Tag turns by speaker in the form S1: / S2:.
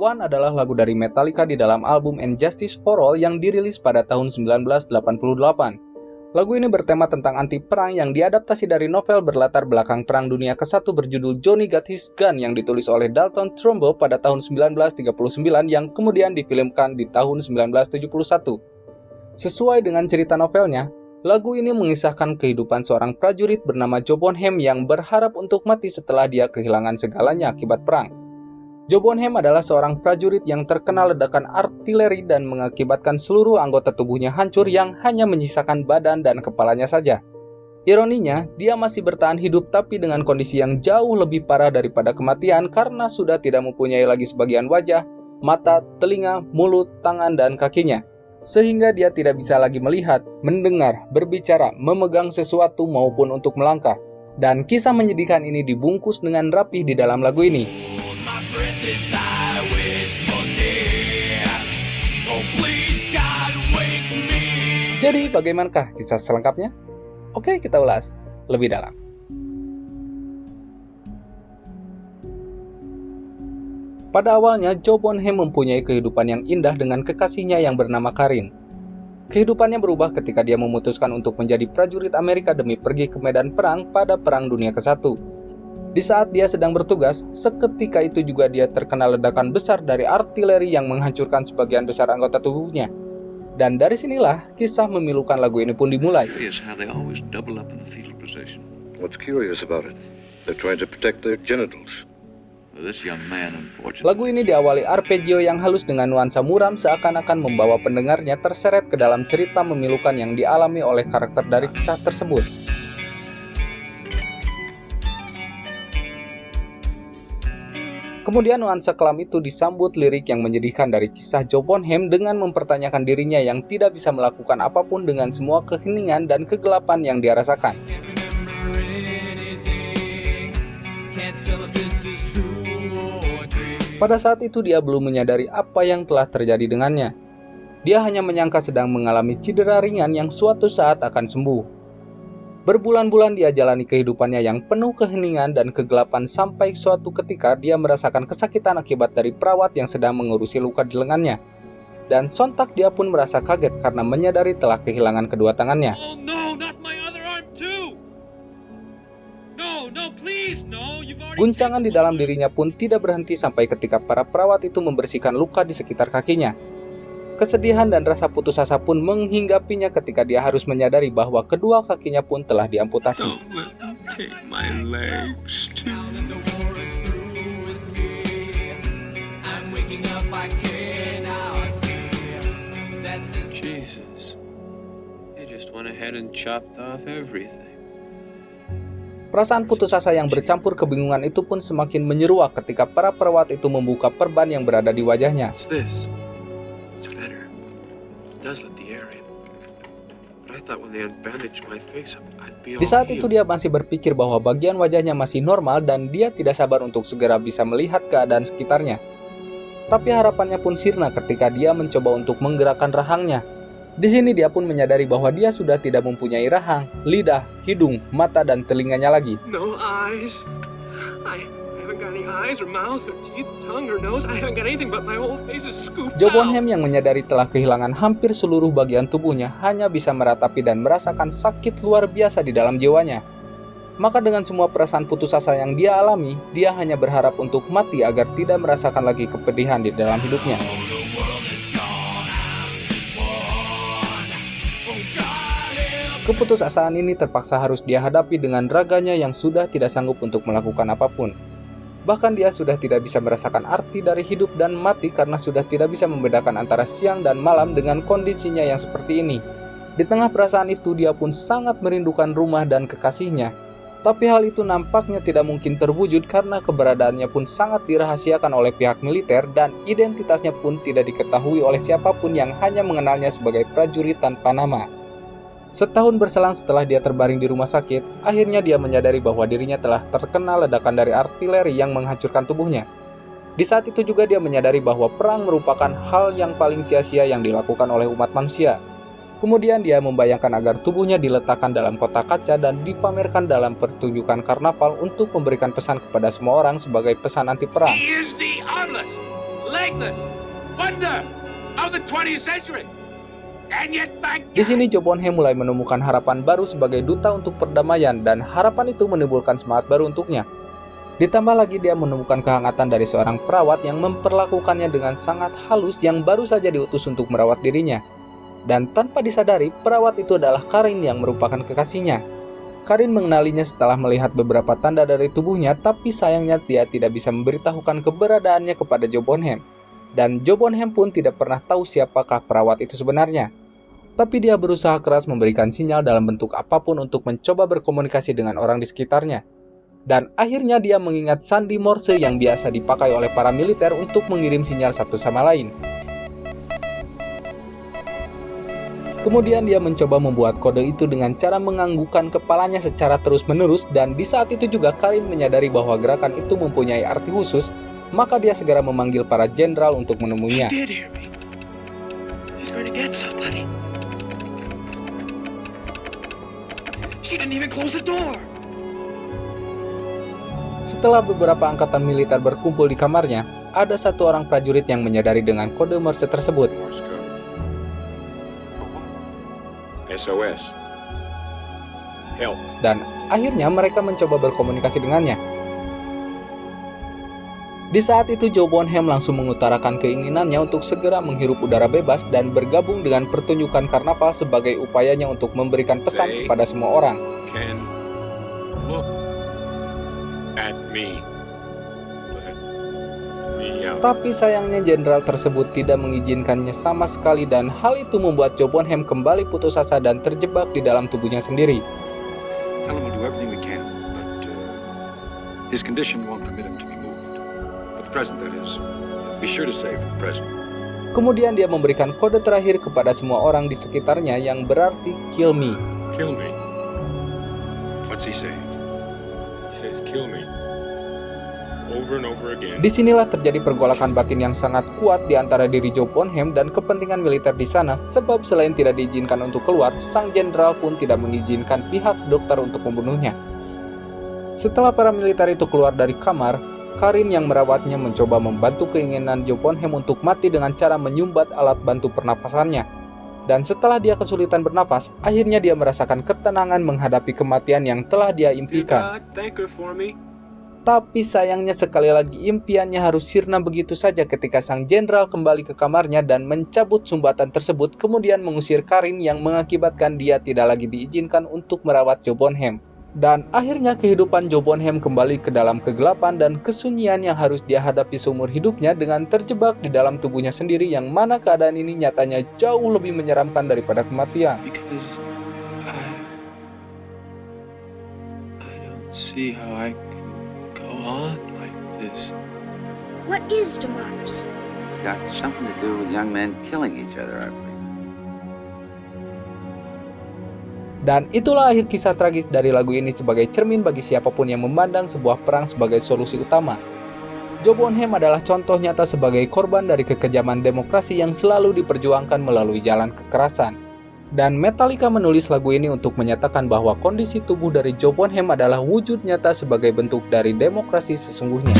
S1: One adalah lagu dari Metallica di dalam album And Justice for All yang dirilis pada tahun 1988. Lagu ini bertema tentang anti perang yang diadaptasi dari novel berlatar belakang Perang Dunia ke-1 berjudul Johnny Got His Gun yang ditulis oleh Dalton Trumbo pada tahun 1939 yang kemudian difilmkan di tahun 1971. Sesuai dengan cerita novelnya, lagu ini mengisahkan kehidupan seorang prajurit bernama Joe Bonham yang berharap untuk mati setelah dia kehilangan segalanya akibat perang. Joe Bonham adalah seorang prajurit yang terkena ledakan artileri dan mengakibatkan seluruh anggota tubuhnya hancur yang hanya menyisakan badan dan kepalanya saja. Ironinya, dia masih bertahan hidup tapi dengan kondisi yang jauh lebih parah daripada kematian karena sudah tidak mempunyai lagi sebagian wajah, mata, telinga, mulut, tangan, dan kakinya. Sehingga dia tidak bisa lagi melihat, mendengar, berbicara, memegang sesuatu maupun untuk melangkah. Dan kisah menyedihkan ini dibungkus dengan rapih di dalam lagu ini. Jadi bagaimanakah kisah selengkapnya? Oke, kita ulas lebih dalam. Pada awalnya, Joe Bonham mempunyai kehidupan yang indah dengan kekasihnya yang bernama Karin. Kehidupannya berubah ketika dia memutuskan untuk menjadi prajurit Amerika demi pergi ke medan perang pada Perang Dunia ke-1. Di saat dia sedang bertugas, seketika itu juga dia terkena ledakan besar dari artileri yang menghancurkan sebagian besar anggota tubuhnya. Dan dari sinilah kisah memilukan lagu ini pun dimulai.
S2: What's curious about it? They're trying to protect their genitals.
S1: Lagu ini diawali arpeggio yang halus dengan nuansa muram seakan-akan membawa pendengarnya terseret ke dalam cerita memilukan yang dialami oleh karakter dari kisah tersebut. Kemudian nuansa kelam itu disambut lirik yang menyedihkan dari kisah Joe Bonham dengan mempertanyakan dirinya yang tidak bisa melakukan apapun dengan semua keheningan dan kegelapan yang dia rasakan. Pada saat itu dia belum menyadari apa yang telah terjadi dengannya. Dia hanya menyangka sedang mengalami cedera ringan yang suatu saat akan sembuh. Berbulan-bulan dia jalani kehidupannya yang penuh keheningan dan kegelapan sampai suatu ketika dia merasakan kesakitan akibat dari perawat yang sedang mengurusi luka di lengannya. Dan sontak dia pun merasa kaget karena menyadari telah kehilangan kedua tangannya. Guncangan di dalam dirinya pun tidak berhenti sampai ketika para perawat itu membersihkan luka di sekitar kakinya. Kesedihan dan rasa putus asa pun menghinggapinya ketika dia harus menyadari bahwa kedua kakinya pun telah diamputasi. Perasaan putus asa yang bercampur kebingungan itu pun semakin menyeruak ketika para perawat itu membuka perban yang berada di wajahnya. Di saat itu dia masih berpikir bahwa bagian wajahnya masih normal dan dia tidak sabar untuk segera bisa melihat keadaan sekitarnya. Tapi harapannya pun sirna ketika dia mencoba untuk menggerakkan rahangnya. Di sini dia pun menyadari bahwa dia sudah tidak mempunyai rahang, lidah, hidung, mata, dan telinganya lagi. Joe Bonham yang menyadari telah kehilangan hampir seluruh bagian tubuhnya hanya bisa meratapi dan merasakan sakit luar biasa di dalam jiwanya. Maka dengan semua perasaan putus asa yang dia alami, dia hanya berharap untuk mati agar tidak merasakan lagi kepedihan di dalam hidupnya. Keputusasaan ini terpaksa harus dia hadapi dengan raganya yang sudah tidak sanggup untuk melakukan apapun. Bahkan dia sudah tidak bisa merasakan arti dari hidup dan mati karena sudah tidak bisa membedakan antara siang dan malam dengan kondisinya yang seperti ini. Di tengah perasaan itu dia pun sangat merindukan rumah dan kekasihnya. Tapi hal itu nampaknya tidak mungkin terwujud karena keberadaannya pun sangat dirahasiakan oleh pihak militer dan identitasnya pun tidak diketahui oleh siapapun yang hanya mengenalnya sebagai prajurit tanpa nama. Setahun berselang setelah dia terbaring di rumah sakit, akhirnya dia menyadari bahwa dirinya telah terkena ledakan dari artileri yang menghancurkan tubuhnya. Di saat itu juga dia menyadari bahwa perang merupakan hal yang paling sia-sia yang dilakukan oleh umat manusia. Kemudian dia membayangkan agar tubuhnya diletakkan dalam kotak kaca dan dipamerkan dalam pertunjukan karnaval untuk memberikan pesan kepada semua orang sebagai pesan anti perang.
S3: legless wonder of the 20th century. And yet back
S1: Di sini Joe Bonham mulai menemukan harapan baru sebagai duta untuk perdamaian dan harapan itu menimbulkan semangat baru untuknya. Ditambah lagi dia menemukan kehangatan dari seorang perawat yang memperlakukannya dengan sangat halus yang baru saja diutus untuk merawat dirinya. Dan tanpa disadari, perawat itu adalah Karin yang merupakan kekasihnya. Karin mengenalinya setelah melihat beberapa tanda dari tubuhnya, tapi sayangnya dia tidak bisa memberitahukan keberadaannya kepada Joe Bonham. Dan Joe Bonham pun tidak pernah tahu siapakah perawat itu sebenarnya. Tapi dia berusaha keras memberikan sinyal dalam bentuk apapun untuk mencoba berkomunikasi dengan orang di sekitarnya. Dan akhirnya dia mengingat sandi Morse yang biasa dipakai oleh para militer untuk mengirim sinyal satu sama lain. Kemudian dia mencoba membuat kode itu dengan cara menganggukkan kepalanya secara terus-menerus, dan di saat itu juga Karin menyadari bahwa gerakan itu mempunyai arti khusus, maka dia segera memanggil para jenderal untuk menemuinya. Setelah beberapa angkatan militer berkumpul di kamarnya, ada satu orang prajurit yang menyadari dengan kode Morse tersebut.
S2: SOS. Help.
S1: Dan akhirnya mereka mencoba berkomunikasi dengannya. Di saat itu Joe Bonham langsung mengutarakan keinginannya untuk segera menghirup udara bebas dan bergabung dengan pertunjukan karnaval sebagai upayanya untuk memberikan pesan kepada semua orang.
S2: Can look at me. Let me out.
S1: Tapi sayangnya jenderal tersebut tidak mengizinkannya sama sekali, dan hal itu membuat Joe Bonham kembali putus asa dan terjebak di dalam tubuhnya sendiri.
S2: Tell him we'll do everything we can, but his condition won't permit him to be moved. For the present, that is. Be sure to save the present.
S1: Kemudian dia memberikan kode terakhir kepada semua orang di sekitarnya yang berarti kill me.
S2: Kill me. What's he saying? He says kill me. Over and over again.
S1: Disinilah terjadi pergolakan batin yang sangat kuat di antara diri Joe Bonham dan kepentingan militer di sana, sebab selain tidak diizinkan untuk keluar, sang jenderal pun tidak mengizinkan pihak dokter untuk membunuhnya. Setelah para militer itu keluar dari kamar, Karin yang merawatnya mencoba membantu keinginan Joe Bonham untuk mati dengan cara menyumbat alat bantu pernapasannya. Dan setelah dia kesulitan bernapas, akhirnya dia merasakan ketenangan menghadapi kematian yang telah dia impikan. Tapi sayangnya sekali lagi impiannya harus sirna begitu saja ketika sang jenderal kembali ke kamarnya dan mencabut sumbatan tersebut, kemudian mengusir Karin yang mengakibatkan dia tidak lagi diizinkan untuk merawat Joe Bonham. Dan akhirnya kehidupan Joe Bonham kembali ke dalam kegelapan dan kesunyian yang harus dia hadapi seumur hidupnya dengan terjebak di dalam tubuhnya sendiri, yang mana keadaan ini nyatanya jauh lebih menyeramkan daripada kematian.
S4: Because I don't see how I can go on like this.
S5: What is democracy?
S6: Got something to do with young men killing each other, I believe.
S1: Dan itulah akhir kisah tragis dari lagu ini sebagai cermin bagi siapapun yang memandang sebuah perang sebagai solusi utama. Joe Bonham adalah contoh nyata sebagai korban dari kekejaman demokrasi yang selalu diperjuangkan melalui jalan kekerasan. Dan Metallica menulis lagu ini untuk menyatakan bahwa kondisi tubuh dari Joe Bonham adalah wujud nyata sebagai bentuk dari demokrasi sesungguhnya.